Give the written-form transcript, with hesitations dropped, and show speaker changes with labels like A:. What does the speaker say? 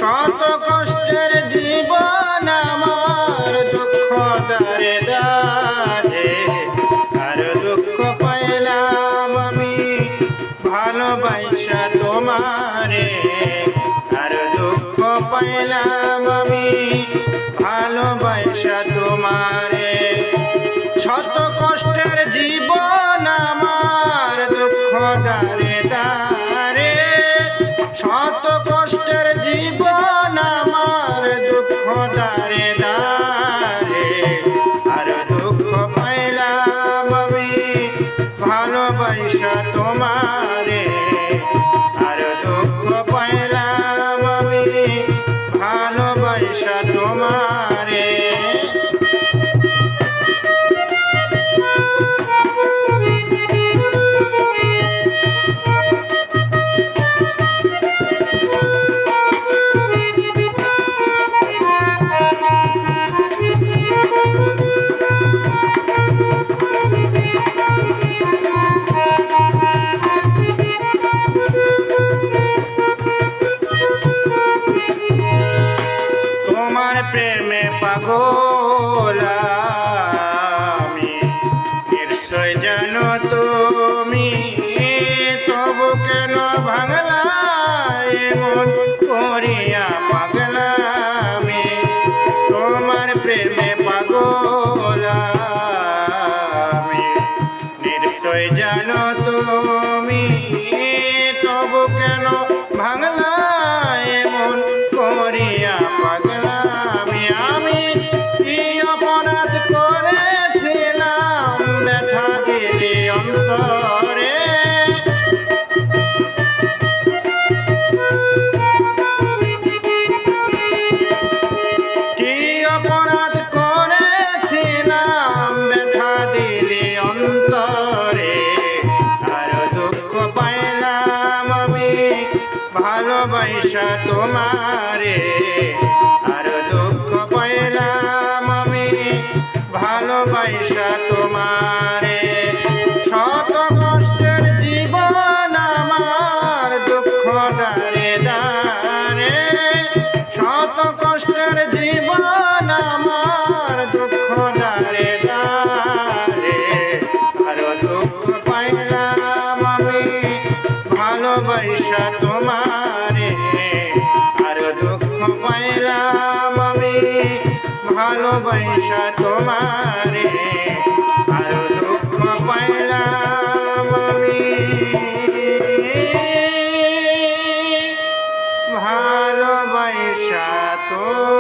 A: শত কষ্টের জীবন আমার দুঃখ দারে দারে, আর দুঃখ পাইলাম আমি ভালোবাসা তোমারে, আর দুঃখ পাইলাম আমি ভালোবাসা তোমারে। শত কষ্টের জীবন আমার দুঃখ দারে দারে, শত কষ্টের জীবন আমার দুঃখ দারে দারে, আর দুঃখ পাইলাম আমি ভালোবাসা তোমারে, আর দুঃখ পাইলাম আমি ভালোবাসা তোমারে। তোমার প্রেমে পাগল আমি, নিশ্চয় জানো তুমি, তবু কেন ভাঙলা এমন করিয়া পাগলামি। তোমার প্রেমে পাগল আমি, নিশ্চয় জানো তুমি, তবু কেন ভাঙলা এমন করিয়া পাগলামি। আমি কি অপরাধ করেছিলাম ব্যথা দিলি অন্তরে, কি অপরাধ করেছিলাম ব্যথা দিলি অন্তরে, আর দুঃখ পাইলাম আমি ভালোবাসা তোমারে, আর দুঃখ পাইলাম আমি ভালোবাসা তোমারে। শত কষ্টের জীবন আমার দুঃখ দারে দারে, শত কষ্টের জীবন আমার দুঃখ দারে দারে, আর দুঃখ পাইলাম আমি ভালোবাসা তোমারে, আর দুঃখ পাইলাম আমি ভালোবাসা তোমারে, আর দুঃখ পাইলাম আমি ভালোবাসা তোমারে।